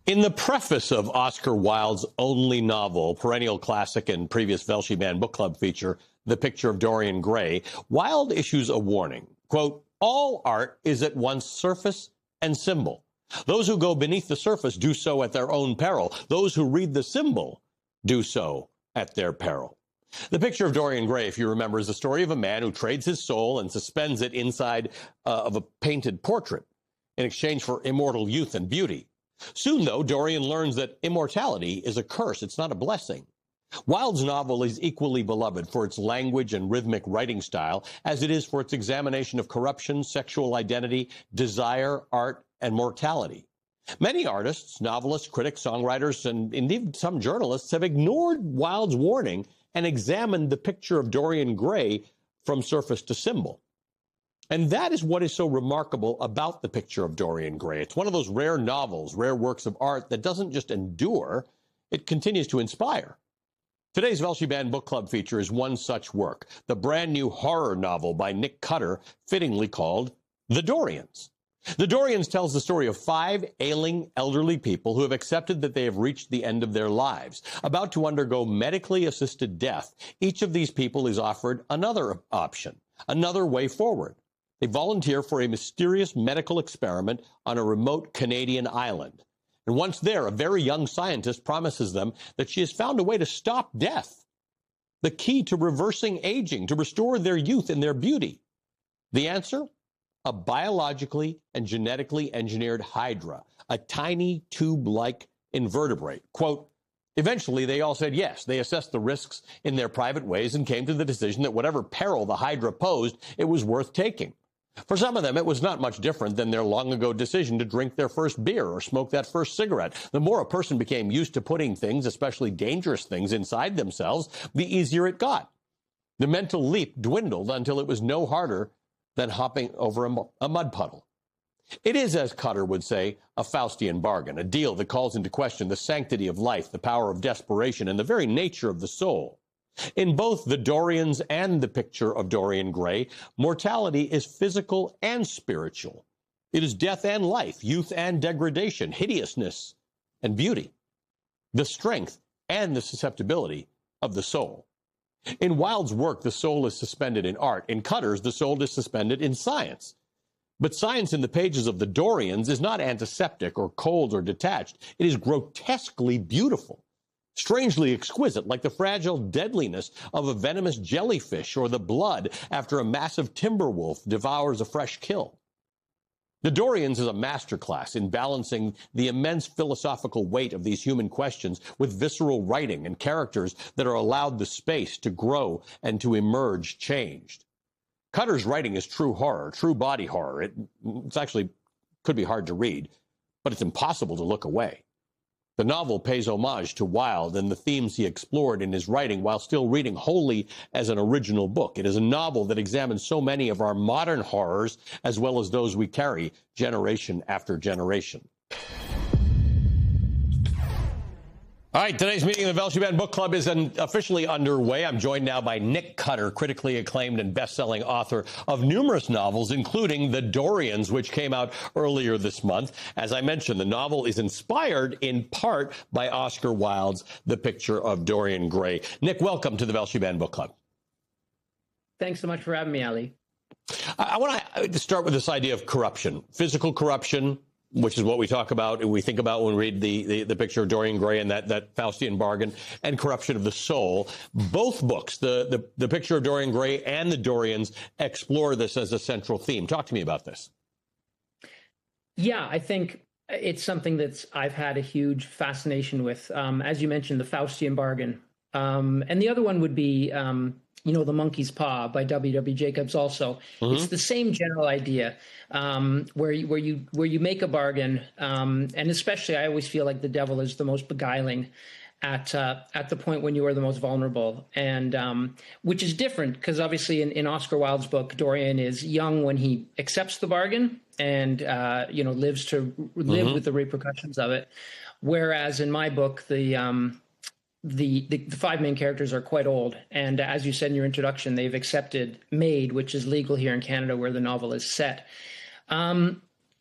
In the preface of Oscar Wilde's only novel, perennial classic and previous Velshi Band Book Club feature, The Picture of Dorian Gray, Wilde issues a warning. Quote, all art is at once surface and symbol. Those who go beneath the surface do so at their own peril. Those who read the symbol do so at their peril. The Picture of Dorian Gray, if you remember, is the story of a man who trades his soul and suspends it inside of a painted portrait in exchange for immortal youth and beauty. Soon, though, Dorian learns that immortality is a curse. It's not a blessing. Wilde's novel is equally beloved for its language and rhythmic writing style as it is for its examination of corruption, sexual identity, desire, art, and mortality. Many artists, novelists, critics, songwriters, and indeed some journalists have ignored Wilde's warning and examined The Picture of Dorian Gray from surface to symbol. And that is what is so remarkable about The Picture of Dorian Gray. It's one of those rare novels, rare works of art that doesn't just endure, it continues to inspire. Today's Velshi Band Book Club feature is one such work, the brand new horror novel by Nick Cutter, fittingly called The Dorians. The Dorians tells the story of 5 ailing elderly people who have accepted that they have reached the end of their lives, about to undergo medically assisted death. Each of these people is offered another option, another way forward. They volunteer for a mysterious medical experiment on a remote Canadian island. And once there, a very young scientist promises them that she has found a way to stop death, the key to reversing aging, to restore their youth and their beauty. The answer? A biologically and genetically engineered hydra, a tiny tube-like invertebrate. Quote, eventually, they all said yes. They assessed the risks in their private ways and came to the decision that whatever peril the hydra posed, it was worth taking. For some of them, it was not much different than their long-ago decision to drink their first beer or smoke that first cigarette. The more a person became used to putting things, especially dangerous things, inside themselves, the easier it got. The mental leap dwindled until it was no harder than hopping over a mud puddle. It is, as Cutter would say, a Faustian bargain, a deal that calls into question the sanctity of life, the power of desperation, and the very nature of the soul. In both The Dorians and The Picture of Dorian Gray, mortality is physical and spiritual. It is death and life, youth and degradation, hideousness and beauty, the strength and the susceptibility of the soul. In Wilde's work, the soul is suspended in art. In Cutter's, the soul is suspended in science. But science in the pages of The Dorians is not antiseptic or cold or detached. It is grotesquely beautiful, strangely exquisite, like the fragile deadliness of a venomous jellyfish or the blood after a massive timber wolf devours a fresh kill. The Dorians is a masterclass in balancing the immense philosophical weight of these human questions with visceral writing and characters that are allowed the space to grow and to emerge changed. Cutter's writing is true horror, true body horror. It's actually could be hard to read, but it's impossible to look away. The novel pays homage to Wilde and the themes he explored in his writing while still reading wholly as an original book. It is a novel that examines so many of our modern horrors as well as those we carry generation after generation. All right, today's meeting of the Velshi Band Book Club is officially underway. I'm joined now by Nick Cutter, critically acclaimed and best-selling author of numerous novels, including The Dorians, which came out earlier this month. As I mentioned, the novel is inspired in part by Oscar Wilde's The Picture of Dorian Gray. Nick, welcome to the Velshi Band Book Club. Thanks so much for having me, Ali. I want to start with this idea of corruption, physical corruption, which is what we talk about and we think about when we read the Picture of Dorian Gray and that Faustian bargain, and corruption of the soul. Both books, the Picture of Dorian Gray and The Dorians, explore this as a central theme. Talk to me about this. Yeah, I think it's something that I've had a huge fascination with. As you mentioned, the Faustian bargain. And the other one would be The Monkey's Paw by W.W. Jacobs also. Mm-hmm. It's the same general idea, where you make a bargain, and especially I always feel like the devil is the most beguiling at the point when you are the most vulnerable, and which is different because obviously in Oscar Wilde's book, Dorian is young when he accepts the bargain and lives to live Mm-hmm. with the repercussions of it, whereas in my book the 5 main characters are quite old. And as you said in your introduction, they've accepted MAID, which is legal here in Canada where the novel is set.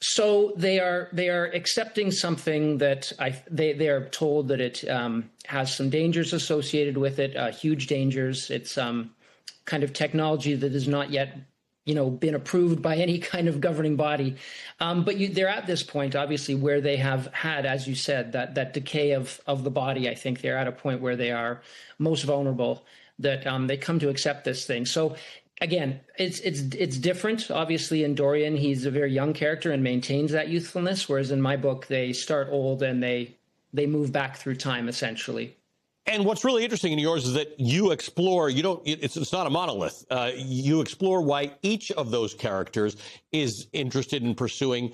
So they are accepting something that they are told that it has some dangers associated with it, huge dangers. It's kind of technology that has not yet, been approved by any kind of governing body. But they're at this point, obviously, where they have had, as you said, that decay of the body. I think they're at a point where they are most vulnerable, that they come to accept this thing. So again, it's different. Obviously, in Dorian, he's a very young character and maintains that youthfulness, whereas in my book, they start old and they move back through time, essentially. And what's really interesting in yours is that you explore, it's not a monolith. You explore why each of those characters is interested in pursuing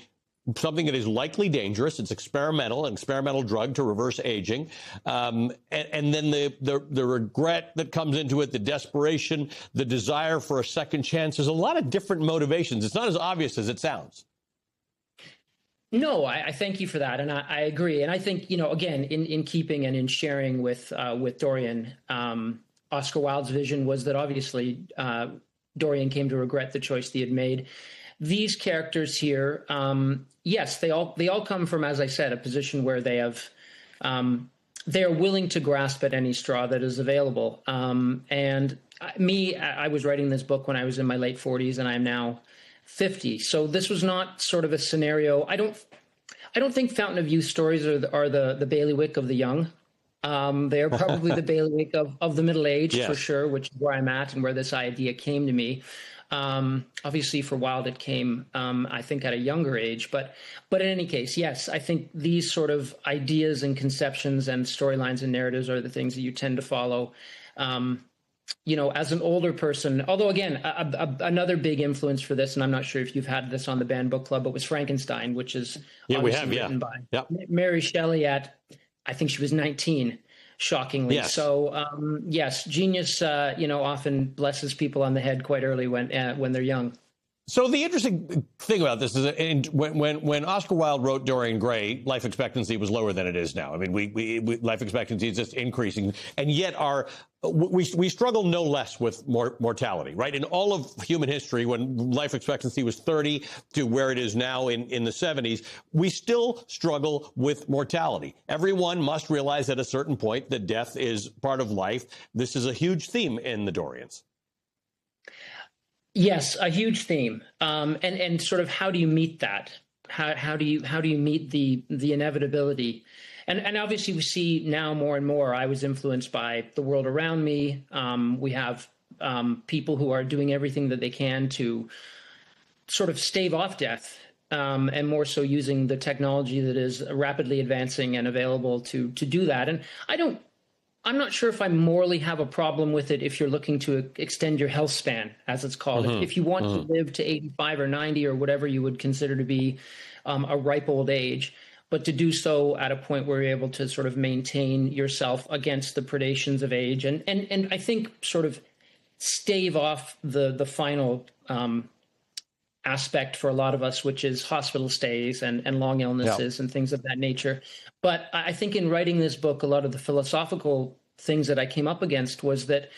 something that is likely dangerous. It's experimental, an experimental drug to reverse aging. And then the regret that comes into it, the desperation, the desire for a second chance. There's a lot of different motivations. It's not as obvious as it sounds. No, I thank you for that, and I agree. And I think, again, in keeping and in sharing with Dorian, Oscar Wilde's vision was that obviously Dorian came to regret the choice he had made. These characters here, yes, they all come from, as I said, a position where they are willing to grasp at any straw that is available. And I was writing this book when I was in my late 40s, and I'm now 50. So this was not sort of a scenario. I don't think Fountain of Youth stories are the bailiwick of the young. They are probably the bailiwick of the middle age, yes, for sure, which is where I'm at and where this idea came to me. Obviously, for Wilde, it came, I think, at a younger age. But in any case, yes, I think these sort of ideas and conceptions and storylines and narratives are the things that you tend to follow. As an older person, although, again, another big influence for this, and I'm not sure if you've had this on the Banned Book Club, but was Frankenstein, which is written by Mary Shelley at, I think she was 19. Shockingly. Yes. So, yes, genius, often blesses people on the head quite early when they're young. So the interesting thing about this is that when Oscar Wilde wrote Dorian Gray, life expectancy was lower than it is now. I mean, we life expectancy is just increasing, and yet we struggle no less with mortality, right? In all of human history, when life expectancy was 30 to where it is now in the 70s, we still struggle with mortality. Everyone must realize at a certain point that death is part of life. This is a huge theme in the Dorians. Yes, a huge theme, and sort of how do you meet that? How do you meet the inevitability? And obviously we see now more and more. I was influenced by the world around me. We have people who are doing everything that they can to sort of stave off death, and more so using the technology that is rapidly advancing and available to do that. And I'm not sure if I morally have a problem with it if you're looking to extend your health span, as it's called. Mm-hmm. If you want to live to 85 or 90 or whatever you would consider to be a ripe old age, but to do so at a point where you're able to sort of maintain yourself against the predations of age and I think sort of stave off the final aspect for a lot of us, which is hospital stays and long illnesses and things of that nature. But I think in writing this book, a lot of the philosophical things that I came up against was that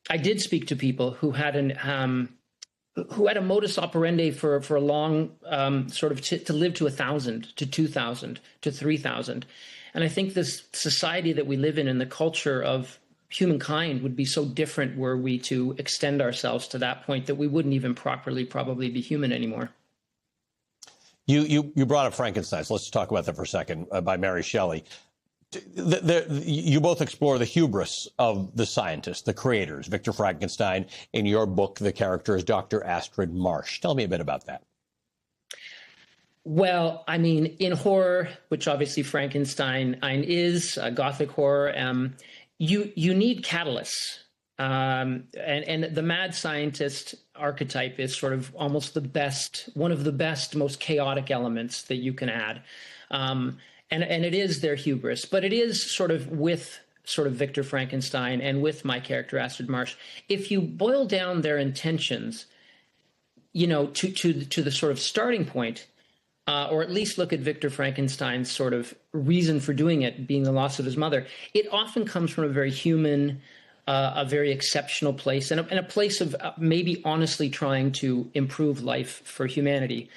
I did speak to people who had a modus operandi for a long sort of to live to 1,000, to 2,000, to 3,000. And I think this society that we live in and the culture of humankind would be so different were we to extend ourselves to that point that we wouldn't even properly probably be human anymore. You brought up Frankenstein, so let's talk about that for a second, by Mary Shelley. You both explore the hubris of the scientists, the creators. Victor Frankenstein, in your book, the character is Dr. Astrid Marsh. Tell me a bit about that. Well, I mean, in horror, which obviously Frankenstein is, Gothic horror, you need catalysts. And the mad scientist archetype is sort of almost one of the best, most chaotic elements that you can add. And it is their hubris, but it is sort of with sort of Victor Frankenstein and with my character, Astrid Marsh. If you boil down their intentions, to the sort of starting point, or at least look at Victor Frankenstein's sort of reason for doing it, being the loss of his mother, it often comes from a very human, a very exceptional place, and a place of maybe honestly trying to improve life for humanity.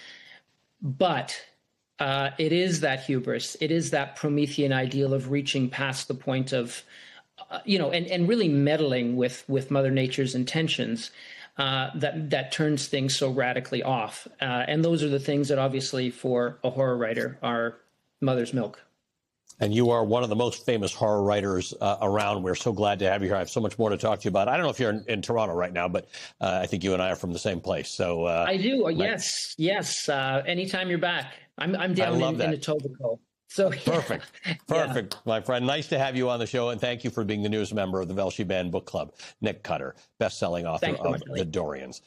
But it is that hubris. It is that Promethean ideal of reaching past the point of, and really meddling with Mother Nature's intentions that turns things so radically off. And those are the things that obviously for a horror writer are mother's milk. And you are one of the most famous horror writers around. We're so glad to have you here. I have so much more to talk to you about. I don't know if you're in Toronto right now, but I think you and I are from the same place. So I do. Yes. Anytime you're back, I'm down in Etobicoke. So perfect, yeah. My friend. Nice to have you on the show, and thank you for being the newest member of the Velshi Band Book Club. Nick Cutter, best-selling author of The Dorians.